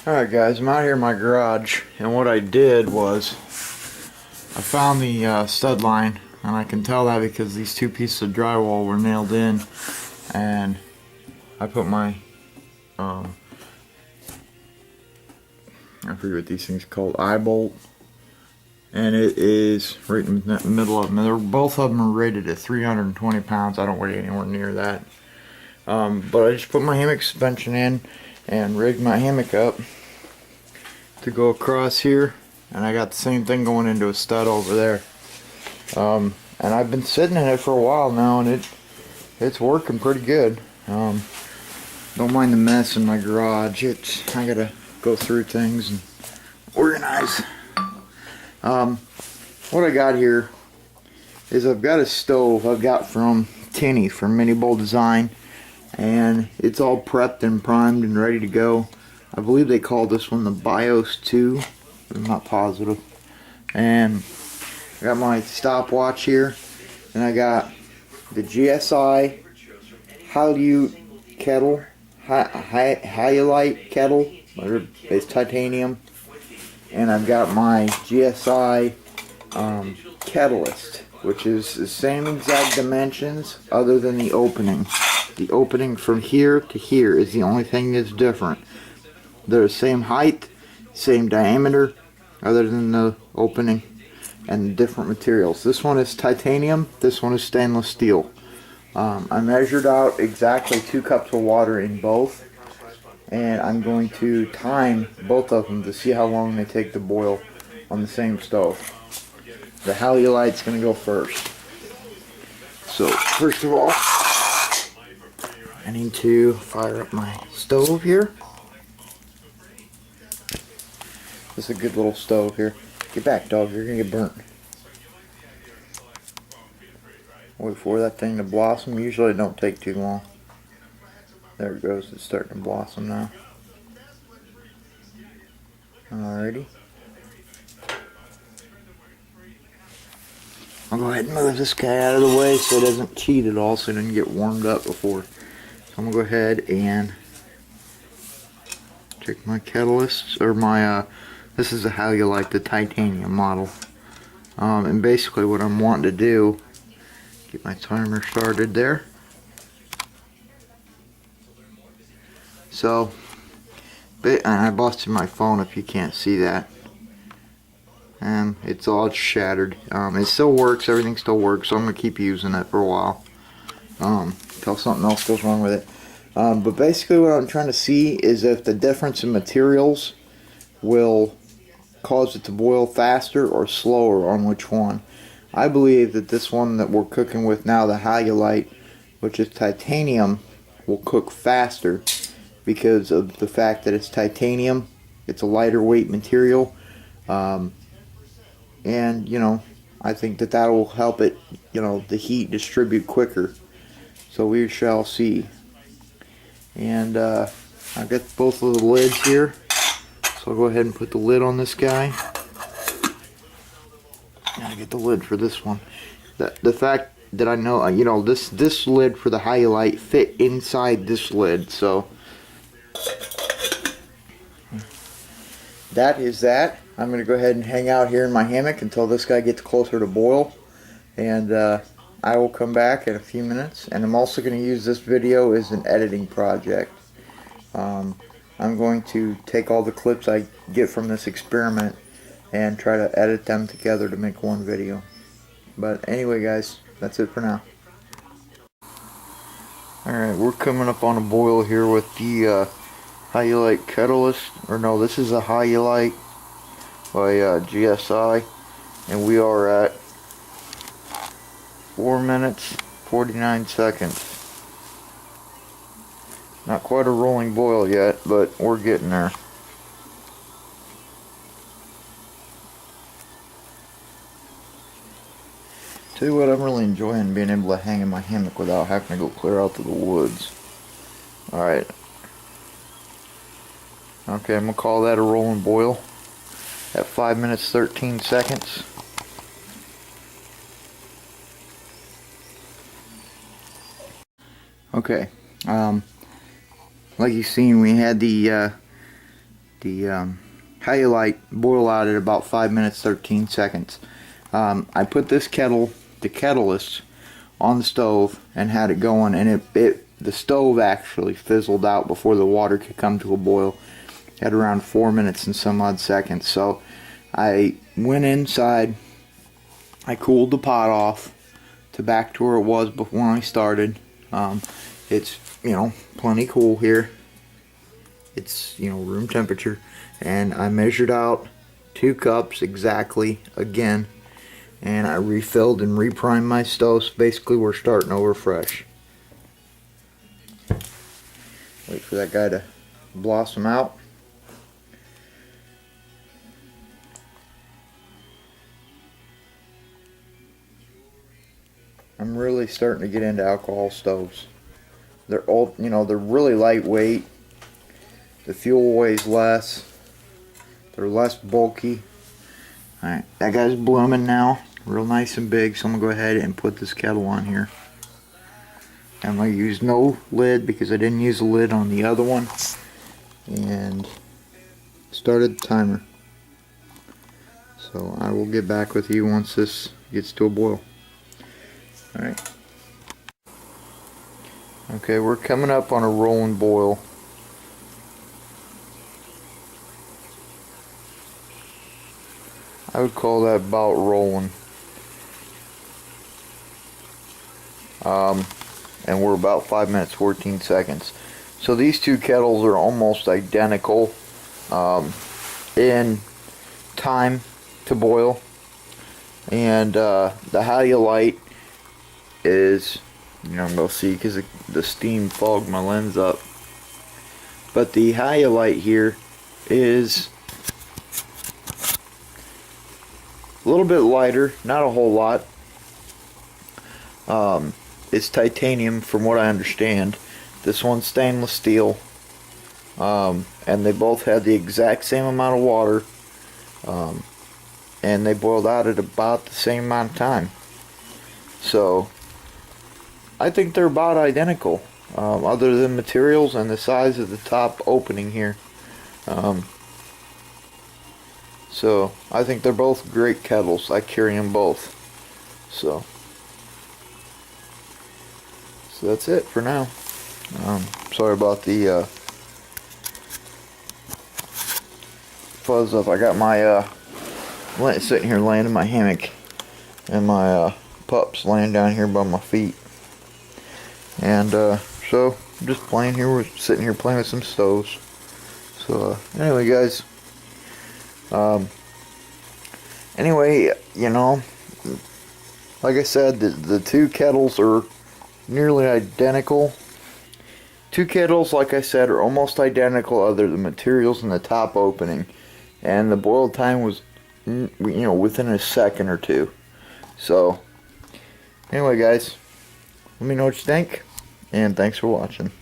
Alright guys, I'm out here in my garage, and what I did was I found the stud line, and I can tell that because these two pieces of drywall were nailed in, and I put my I forget what these things are called, eye bolt, and it is right in the middle of them. Both of them are rated at 320 pounds. I don't weigh anywhere near that. But I just put my hammock suspension in and rigged my hammock up to go across here, and I got the same thing going into a stud over there. And I've been sitting in it for a while now, and it's working pretty good. Don't mind the mess in my garage. I gotta go through things and organize. What I got here is I've got a stove I've got from Tinny from Mini Bowl Design, and it's all prepped and primed and ready to go. I believe they call this one the BIOS 2, but I'm not positive. And I got my stopwatch here, and I got the GSI Halute kettle, Halute kettle, it's titanium, and I've got my GSI Kettlist, which is the same exact dimensions other than the opening. The opening from here to here is the only thing that's different. They're the same height, same diameter, other than the opening and different materials. This one is titanium, this one is stainless steel. I measured out exactly 2 cups of water in both, and I'm going to time both of them to see how long they take to boil on the same stove. The Halute's going to go first. So first of all, I need to fire up my stove here. This is a good little stove here. Get back, dog, you're going to get burnt. Wait for that thing to blossom. Usually it don't take too long. There it goes, it's starting to blossom now. Alrighty. I'll go ahead and move this guy out of the way so it doesn't cheat at all, so it doesn't get warmed up before. So I'm going to go ahead and take my Kettlist, or my, this is a Halute, the titanium model. And basically what I'm wanting to do, get my timer started there. So, and I busted my phone if you can't see that. It's all shattered. It still works, everything still works, so I'm going to keep using it for a while. Until something else goes wrong with it. But basically what I'm trying to see is if the difference in materials will cause it to boil faster or slower on which one. I believe that this one that we're cooking with now, the Halute, which is titanium, will cook faster because of the fact that it's titanium. It's a lighter weight material. And, you know, I think that will help it, you know, the heat distribute quicker. So we shall see. And I've got both of the lids here, so I'll go ahead and put the lid on this guy. And I get the lid for this one. The fact that I know, you know, this lid for the Halute fit inside this lid, so that is that. I'm going to go ahead and hang out here in my hammock until this guy gets closer to boil, and I will come back in a few minutes. And I'm also going to use this video as an editing project. I'm going to take all the clips I get from this experiment and try to edit them together to make one video. But anyway guys, that's it for now. Alright, we're coming up on a boil here with the Halute Kettlist, or no, this is a Halute by GSI, and we are at 4 minutes 49 seconds. Not quite a rolling boil yet, but we're getting there. Tell you what, I'm really enjoying being able to hang in my hammock without having to go clear out to the woods. Alright. Okay, I'm going to call that a rolling boil at 5 minutes 13 seconds. Okay, like you've seen, we had the the Hyalite boil out at about 5 minutes 13 seconds. I put this kettle, the kettles, on the stove and had it going, and the stove actually fizzled out before the water could come to a boil at around 4 minutes and some odd seconds. So I went inside, I cooled the pot off to back to where it was before I started. It's, you know, plenty cool here. It's, you know, room temperature. And I measured out 2 cups exactly again, and I refilled and reprimed my stove. So basically we're starting over fresh. Wait for that guy to blossom out. I'm really starting to get into alcohol stoves. They're old, you know, they're really lightweight. The fuel weighs less. They're less bulky. Alright, that guy's blooming now. Real nice and big, so I'm going to go ahead and put this kettle on here. I'm going to use no lid because I didn't use a lid on the other one. And started the timer. So I will get back with you once this gets to a boil. Alright. Okay, we're coming up on a rolling boil. I would call that about rolling. And we're about 5 minutes 14 seconds. So these 2 kettles are almost identical in time to boil. And the Hyalite is, you know, I'm going to see because the steam fogged my lens up. But the Hyalite here is a little bit lighter, not a whole lot. It's titanium from what I understand. This one's stainless steel. And they both had the exact same amount of water. And they boiled out at about the same amount of time. So I think they're about identical, other than materials and the size of the top opening here. So I think they're both great kettles. I carry them both. So that's it for now. Sorry about the fuzz up. I got my sitting here laying in my hammock, and my pups laying down here by my feet. And so I'm just playing here. We're sitting here playing with some stoves. So anyway, guys. Anyway, you know, like I said, the 2 kettles are nearly identical. 2 kettles, like I said, are almost identical other than the materials and the top opening. And the boil time was, you know, within a second or 2. So, anyway, guys, let me know what you think. And thanks for watching.